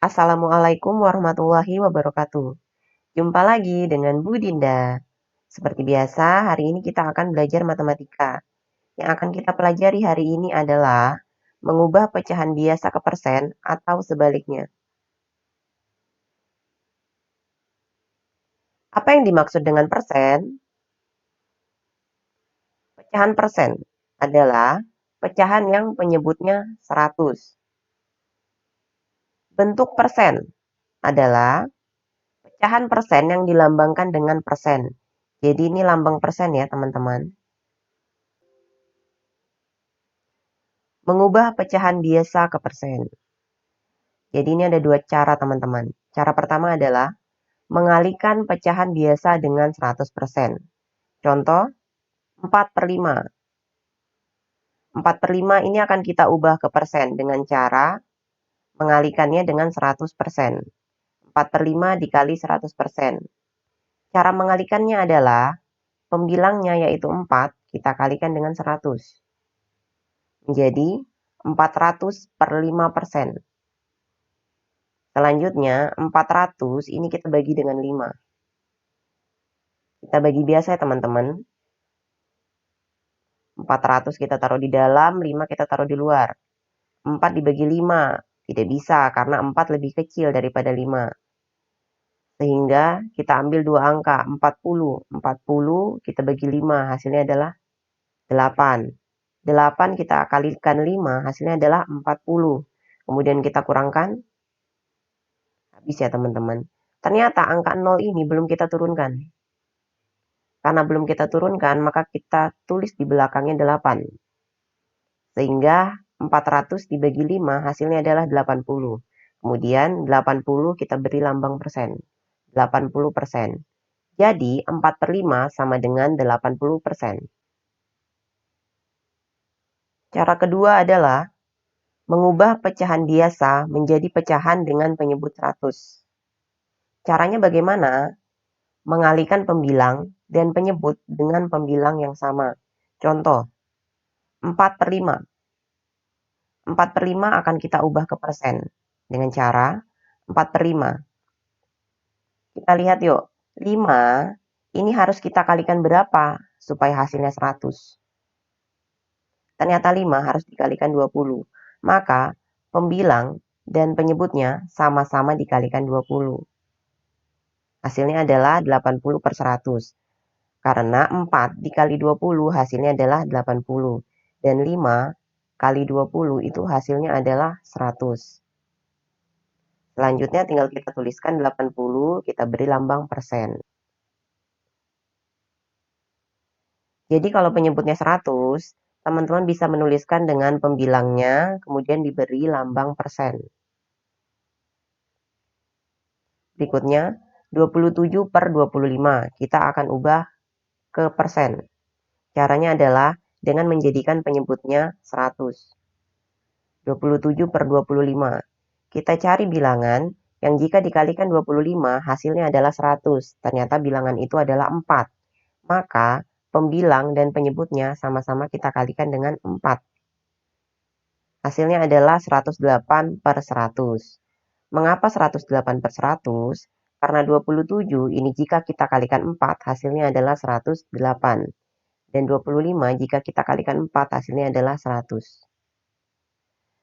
Assalamualaikum warahmatullahi wabarakatuh. Jumpa lagi dengan Bu Dinda. Seperti biasa, hari ini kita akan belajar matematika. Yang akan kita pelajari hari ini adalah mengubah pecahan biasa ke persen atau sebaliknya. Apa yang dimaksud dengan persen? Pecahan persen adalah pecahan yang penyebutnya 100. Bentuk persen adalah pecahan persen yang dilambangkan dengan persen. Jadi ini lambang persen ya teman-teman. Mengubah pecahan biasa ke persen. Jadi ini ada dua cara teman-teman. Cara pertama adalah mengalihkan pecahan biasa dengan 100%. Contoh 4 per 5. 4 per 5 ini akan kita ubah ke persen dengan cara mengalihkannya dengan 100%. 4 per 5 dikali 100%. Cara mengalihkannya adalah pembilangnya yaitu 4 kita kalikan dengan 100. Menjadi 400 per 5%. Selanjutnya 400 ini kita bagi dengan 5. Kita bagi biasa ya teman-teman. 400 kita taruh di dalam, 5 kita taruh di luar. 4 dibagi 5. Tidak bisa karena 4 lebih kecil daripada 5. Sehingga kita ambil dua angka, 40. 40 kita bagi 5, hasilnya adalah 8. 8 kita kalikan 5, hasilnya adalah 40. Kemudian kita kurangkan, habis ya teman-teman. Ternyata angka 0 ini belum kita turunkan. Karena belum kita turunkan, maka kita tulis di belakangnya 8. Sehingga 400 dibagi 5 hasilnya adalah 80. Kemudian 80 kita beri lambang persen. 80%. Jadi 4 per 5 sama dengan 80%. Cara kedua adalah mengubah pecahan biasa menjadi pecahan dengan penyebut 100. Caranya bagaimana? Mengalihkan pembilang dan penyebut dengan pembilang yang sama. Contoh, 4 per 5. 4 per 5 akan kita ubah ke persen. Dengan cara 4 per 5. Kita lihat yuk. 5 ini harus kita kalikan berapa supaya hasilnya 100? Ternyata 5 harus dikalikan 20. Maka pembilang dan penyebutnya sama-sama dikalikan 20. Hasilnya adalah 80 per 100. Karena 4 dikali 20 hasilnya adalah 80. Dan 5 kali 20 itu hasilnya adalah 100. Selanjutnya tinggal kita tuliskan 80, kita beri lambang persen. Jadi kalau penyebutnya 100, teman-teman bisa menuliskan dengan pembilangnya, kemudian diberi lambang persen. Berikutnya, 27 per 25. Kita akan ubah ke persen. Caranya adalah dengan menjadikan penyebutnya 100. 27 per 25. Kita cari bilangan yang jika dikalikan 25 hasilnya adalah 100. Ternyata bilangan itu adalah 4. Maka pembilang dan penyebutnya sama-sama kita kalikan dengan 4. Hasilnya adalah 108 per 100. Mengapa 108 per 100? Karena 27 ini jika kita kalikan 4 hasilnya adalah 108. Dan 25 jika kita kalikan 4 hasilnya adalah 100.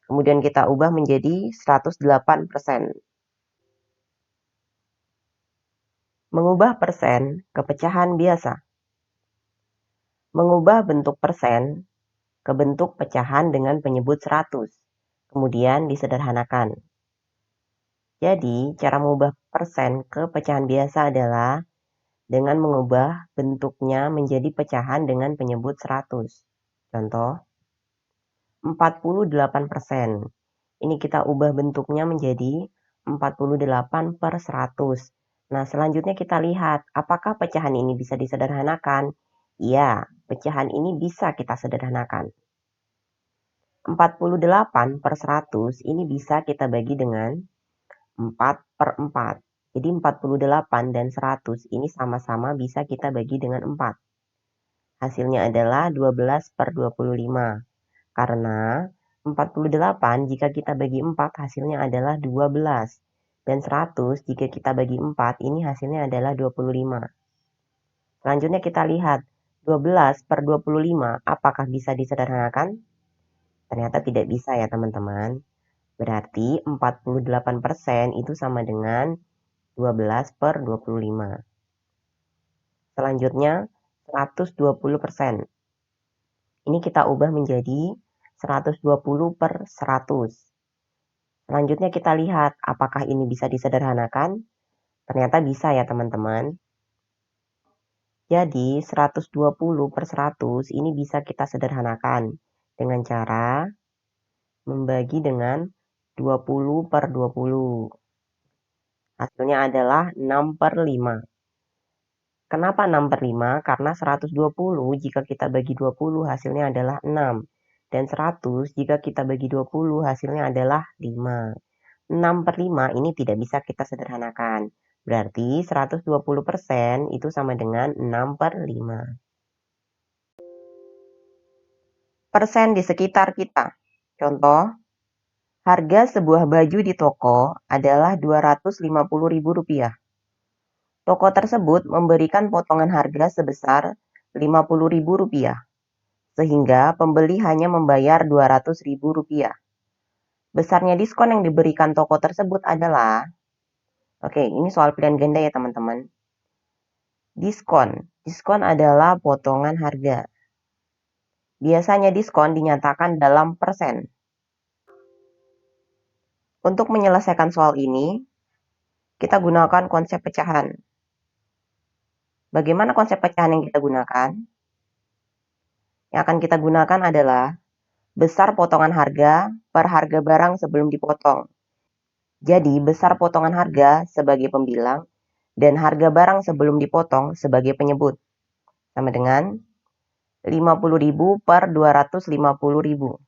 Kemudian kita ubah menjadi 108%. Mengubah persen ke pecahan biasa. Mengubah bentuk persen ke bentuk pecahan dengan penyebut 100. Kemudian disederhanakan. Jadi, cara mengubah persen ke pecahan biasa adalah dengan mengubah bentuknya menjadi pecahan dengan penyebut 100. Contoh, 48%. Ini kita ubah bentuknya menjadi 48 per 100. Nah, selanjutnya kita lihat apakah pecahan ini bisa disederhanakan. Iya, pecahan ini bisa kita sederhanakan. 48 per 100 ini bisa kita bagi dengan 4 per 4. Jadi 48 dan 100 ini sama-sama bisa kita bagi dengan 4. Hasilnya adalah 12 per 25. Karena 48 jika kita bagi 4 hasilnya adalah 12. Dan 100 jika kita bagi 4, ini hasilnya adalah 25. Selanjutnya kita lihat, 12 per 25 apakah bisa disederhanakan? Ternyata tidak bisa ya teman-teman. Berarti 48% itu sama dengan 12 per 25. Selanjutnya 120%. Ini kita ubah menjadi 120 per 100. Selanjutnya kita lihat apakah ini bisa disederhanakan. Ternyata bisa ya teman-teman. Jadi 120 per 100 ini bisa kita sederhanakan dengan cara membagi dengan 20 per 20. Hasilnya adalah 6 per 5. Kenapa 6 per 5? Karena 120 jika kita bagi 20 hasilnya adalah 6. Dan 100 jika kita bagi 20 hasilnya adalah 5. 6 per 5 ini tidak bisa kita sederhanakan. Berarti 120% itu sama dengan 6 per 5. Persen di sekitar kita. Contoh, harga sebuah baju di toko adalah Rp250.000. Toko tersebut memberikan potongan harga sebesar Rp50.000, sehingga pembeli hanya membayar Rp200.000. Besarnya diskon yang diberikan toko tersebut adalah, oke, ini soal pilihan ganda ya teman-teman. Diskon adalah potongan harga. Biasanya diskon dinyatakan dalam persen. Untuk menyelesaikan soal ini, kita gunakan konsep pecahan. Bagaimana konsep pecahan yang kita gunakan? Yang akan kita gunakan adalah besar potongan harga per harga barang sebelum dipotong. Jadi, besar potongan harga sebagai pembilang dan harga barang sebelum dipotong sebagai penyebut. Sama dengan 50.000 per 250.000.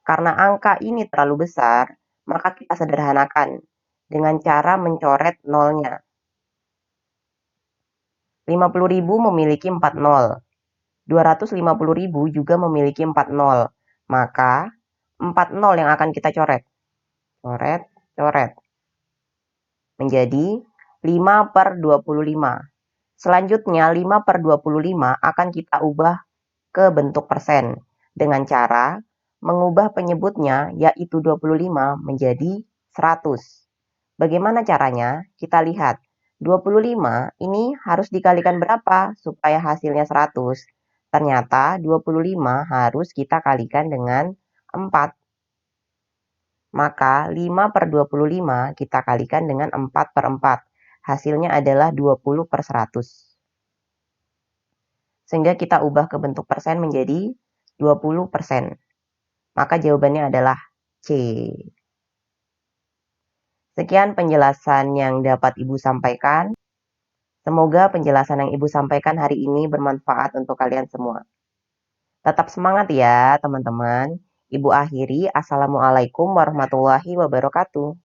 Karena angka ini terlalu besar, maka kita sederhanakan dengan cara mencoret nolnya. 50.000 memiliki 4 nol. 250.000 juga memiliki 4 nol. Maka 4 nol yang akan kita coret. Coret. Menjadi 5 per 25. Selanjutnya 5 per 25 akan kita ubah ke bentuk persen. Dengan cara mengubah penyebutnya yaitu 25 menjadi 100. Bagaimana caranya? Kita lihat. 25 ini harus dikalikan berapa supaya hasilnya 100? Ternyata 25 harus kita kalikan dengan 4. Maka 5 per 25 kita kalikan dengan 4 per 4. Hasilnya adalah 20 per 100. Sehingga kita ubah ke bentuk persen menjadi 20%. Maka jawabannya adalah C. Sekian penjelasan yang dapat Ibu sampaikan. Semoga penjelasan yang Ibu sampaikan hari ini bermanfaat untuk kalian semua. Tetap semangat ya, teman-teman. Ibu akhiri, Assalamualaikum warahmatullahi wabarakatuh.